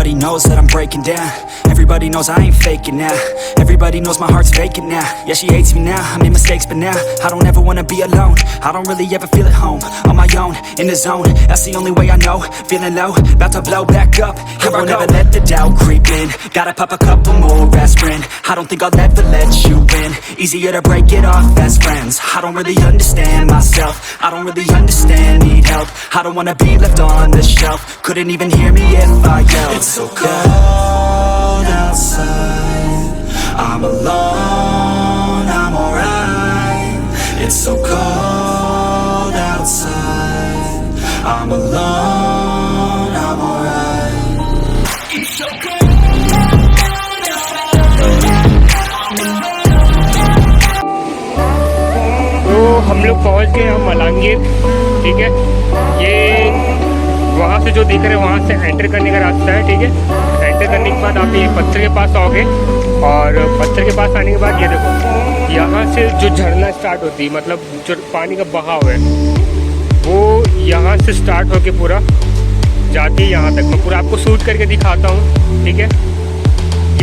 Everybody knows that I'm breaking down. Everybody knows I ain't faking now. Everybody knows my heart's vacant now. Yeah, she hates me now, I made mistakes but now I don't ever wanna be alone. I don't really ever feel at home. On my own, in the zone, that's the only way I know. Feeling low, about to blow back up. Here I won't ever let the doubt creep in. Gotta pop a couple more aspirin. I don't think I'll ever let you in. Easier to break it off best friends. I don't really understand myself. I don't really understand, need help. I don't wanna be left on the shelf. Couldn't even hear me if I yelled. It's so cold outside, I'm alone, I'm alright. It's so cold outside, I'm alone, I'm alright. It's so cold. तो हम लोग पहुँच गए हम मलांगीर, ठीक है। ये वहाँ से जो दिख रहे हैं वहाँ से एंटर करने का रास्ता है, ठीक है। एंटर करने के बाद आप ये पत्थर के पास आओगे और पत्थर के पास आने के बाद ये देखो यहाँ से जो झरना स्टार्ट होती है, मतलब जो पानी का बहाव है वो यहाँ से स्टार्ट होके पूरा जाती है यहाँ तक। मैं पूरा आपको शूट करके दिखाता हूँ, ठीक है।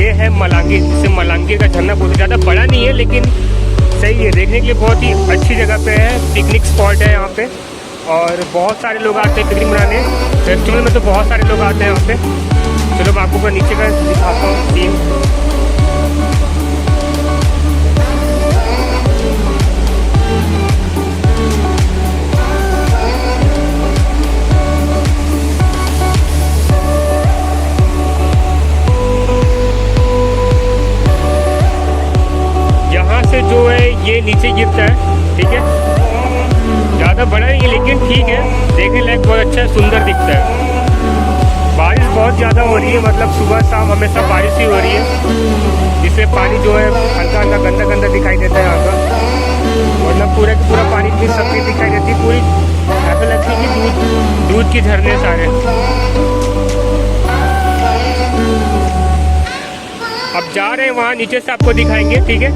ये है मलांगीर, जिसे मलांगीर का झरना बोलते। ज़्यादा बड़ा नहीं है लेकिन सही है, देखने के लिए बहुत ही अच्छी जगह पे है। पिकनिक स्पॉट है यहाँ पे और बहुत सारे लोग आते हैं पिकनिक मनाने। फेस्टिवल में तो बहुत सारे लोग आते हैं यहाँ पे। चलो मैं आपको पूरा नीचे का दिखाता हूँ सीन। यहाँ से जो है ये नीचे गिरता है, ठीक है। ज़्यादा बड़ा नहीं है लेकिन ठीक है, देखने लायक बहुत अच्छा सुंदर दिखता है। बारिश बहुत ज़्यादा हो रही है, मतलब सुबह शाम हमेशा बारिश ही हो रही है, जिससे पानी जो है हल्का हल्का गंदा गंदा दिखाई देता है यहाँ का। मतलब पूरा का पूरा पानी भी सफेद दिखाई देती है, पूरी ऐसा लगती है कि दूध की झरने सारे। अब जा रहे हैं वहाँ नीचे से आपको दिखाएंगे, ठीक है।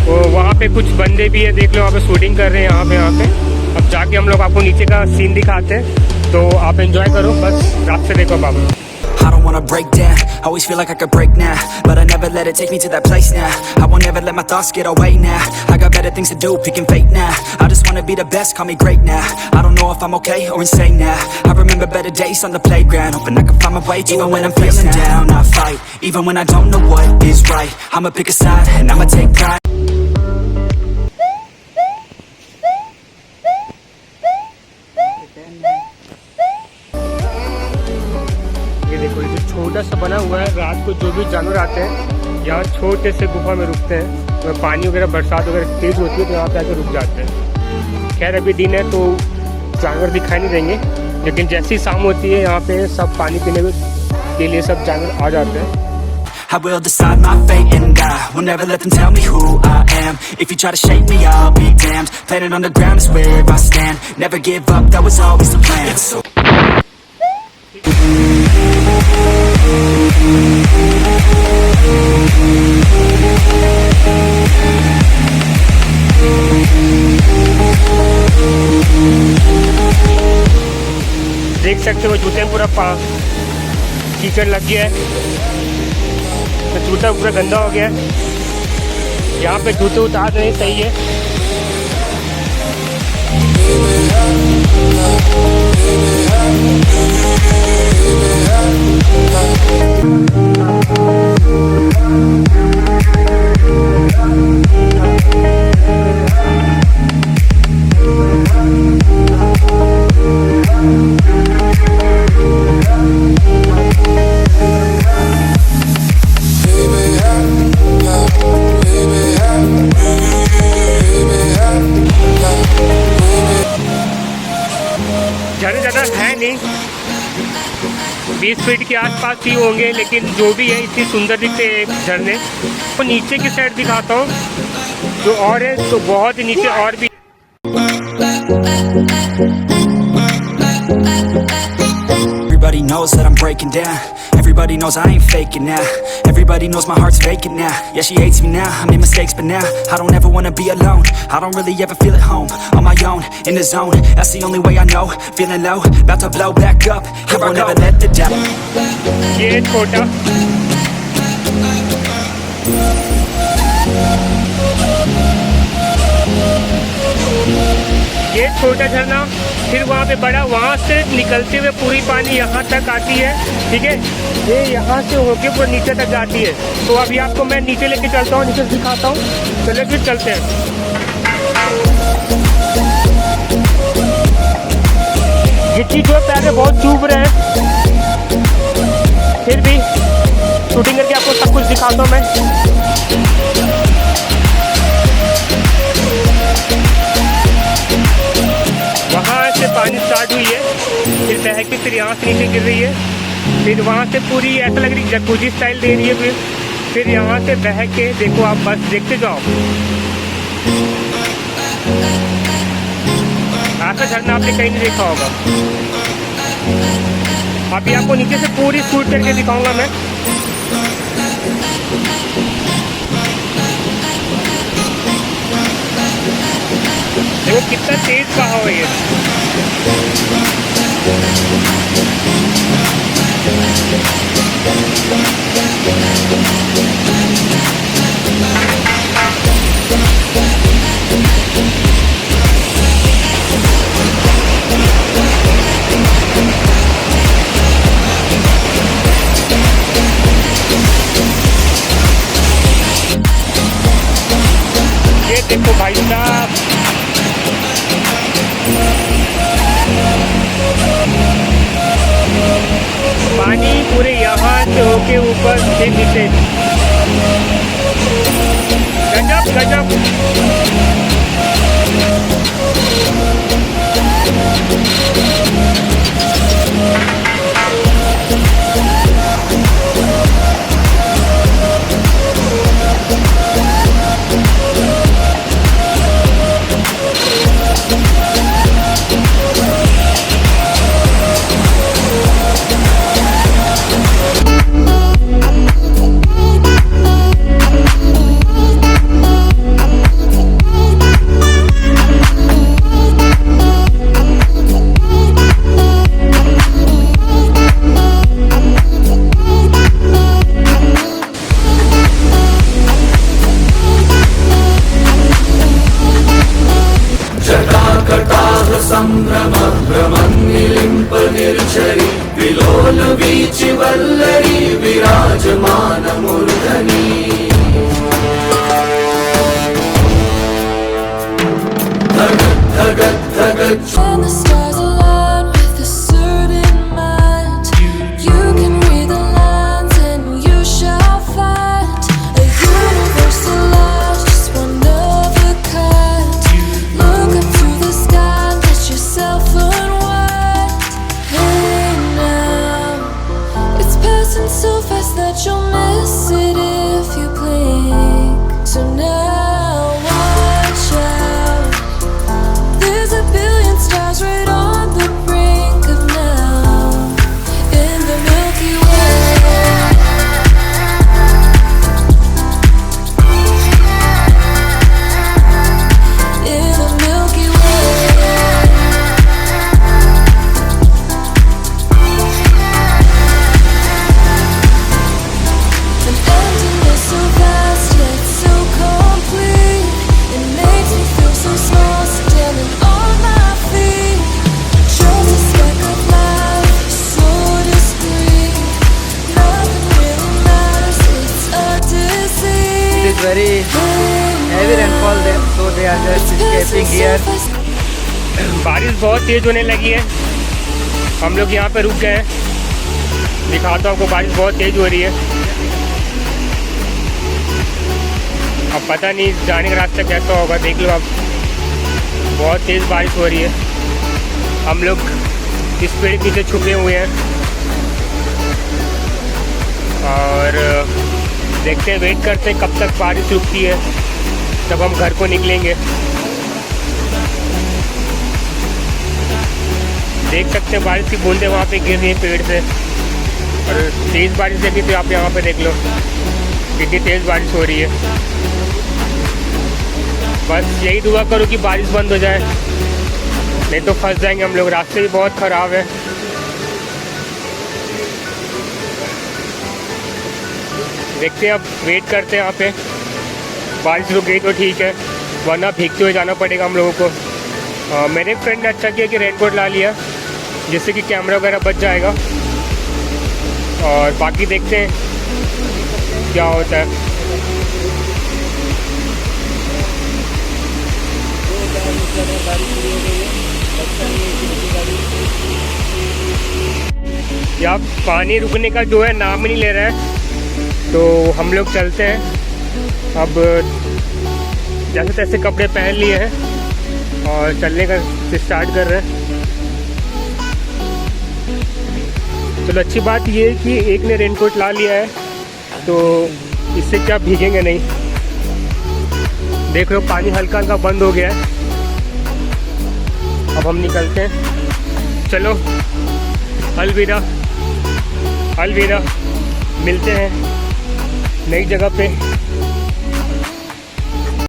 तो वहाँ पे कुछ बंदे भी है, देख लो वहाँ पे शूटिंग कर रहे हैं यहाँ पे। अब जाके हम लोग आपको नीचे का सीन दिखाते हैं, तो आप एंजॉय करो, बस रात से देखो बाबू। I don't wanna break down, always feel like I could break now, but I never let it take me to that place now. I won't ever let my thoughts get away now. I got better things to do, picking fate now. I just wanna be the best, call me great now. I don't know if I'm okay or insane now. I remember better days on the playground, hoping I can find my way. Even when I'm feeling down, I fight. Even when I don't know what is right, I'ma pick a side and I'ma take pride. देखो ये छोटा सा बना हुआ है, रात को जो भी जानवर आते हैं यहाँ छोटे से गुफा में रुकते हैं। तो पानी वगैरह बरसात वगैरह तेज होती है तो यहाँ पे आकर रुक जाते हैं। खैर अभी दिन है तो जानवर दिखाई नहीं देंगे, लेकिन जैसे ही शाम होती है यहाँ पे सब पानी पीने के लिए सब जानवर आ जाते हैं। I will decide my fate and I will never let them tell me who I am. If you try to shake me, I'll be damned. Planet on the ground is where I stand. Never give up, that was always the plan. So देख सकते हो जूते में पूरा कीचड़ लग गया है, तो जूता पूरा गंदा हो गया है। यहाँ पे जूते उतार नहीं सही है। झरने ज़्यादा है नहीं, 20 फीट के आसपास ही होंगे, लेकिन जो भी है इतनी सुंदर दिखते हैं झरने। तो नीचे की साइड दिखाता हूँ जो और है, तो बहुत ही नीचे और भी। everybody knows that I'm breaking down. Everybody knows I ain't faking now. Everybody knows my heart's vacant now. Yeah, she hates me now, I made mistakes but now I don't ever wanna be alone. I don't really ever feel at home. On my own, in the zone, that's the only way I know. Feeling low, about to blow back up. I won't ever let the doubt. ये छोटा झरना, फिर वहाँ पे बड़ा, वहाँ से निकलते हुए पूरी पानी यहाँ तक आती है, ठीक है। ये यहाँ से होके पूरा नीचे तक जाती है। तो अभी आपको मैं नीचे लेके चलता हूँ, नीचे दिखाता हूँ। चलिए फिर चलते हैं। गिट्टी जो पैर में बहुत चुभ रहे हैं, फिर भी शूटिंग करके आपको सब कुछ दिखाता हूँ मैं। वहाँ से पानी स्टार्ट हुई है, फिर बह के फिर यहाँ से नीचे गिर रही है, फिर वहाँ से पूरी ऐसा लग रही है जकूजी स्टाइल दे रही है, फिर यहाँ से बह के देखो, आप बस देखते जाओ। ऐसा झरना आपने कहीं नहीं देखा होगा। अभी आपको नीचे से पूरी शूट करके दिखाऊंगा मैं। देखो कितना तेज बहाव है ये। ये देखो भाई साहब, पानी पूरे यहाँ से होके ऊपर से नीचे, गजब गजब। When the stars align with a certain mind, you can read the lines and you shall find a universal love, just one of a kind. Look up to the sky, let yourself unwind. Hey now, it's passing so fast that you'll miss it if you blink. So now watch out, there's a billion stars right on the brink of now, in the Milky Way. In the Milky Way. An emptiness so vast yet so complete, it makes me feel so small, standing on my feet. Just a speck of light, so discreet. Nothing really matters, it's a disease. It is very heavy rainfall there, so they are just escaping here. बारिश बहुत तेज होने लगी है, हम लोग यहाँ पे रुक गए हैं। दिखाता हूँ आपको, बारिश बहुत तेज हो रही है। अब पता नहीं जाने का रास्ता कैसा होगा, देख लो आप, बहुत तेज़ बारिश हो रही है। हम लोग इस पेड़ के नीचे छुपे हुए हैं और देखते हैं, वेट करते हैं कब तक बारिश रुकती है, तब हम घर को निकलेंगे। देख सकते हैं बारिश की बूंदें वहाँ पे गिर रही हैं पेड़ से। और तेज़ बारिश देखी तो आप यहाँ पे देख लो कितनी तेज़ बारिश हो रही है। बस यही दुआ करो कि बारिश बंद हो जाए, नहीं तो फंस जाएंगे हम लोग। रास्ते भी बहुत ख़राब है। देखते हैं, अब वेट करते हैं यहाँ पे। बारिश रुक गई तो ठीक है, वरना भीगते हुए जाना पड़ेगा हम लोगों को। मेरे फ्रेंड ने अच्छा किया कि रेनकोट ला लिया, जिससे कि कैमरा वगैरह बच जाएगा। और बाकी देखते हैं क्या होता है। यहाँ पानी रुकने का जो है नाम ही नहीं ले रहा है, तो हम लोग चलते हैं। अब जैसे तैसे कपड़े पहन लिए हैं और चलने का स्टार्ट कर रहे हैं। चलो, अच्छी बात ये है कि एक ने रेनकोट ला लिया है, तो इससे क्या भीगेंगे नहीं। देख लो पानी हल्का हल्का बंद हो गया है। अब हम निकलते हैं। चलो, अलविदा अलविदा, मिलते हैं नई जगह पे।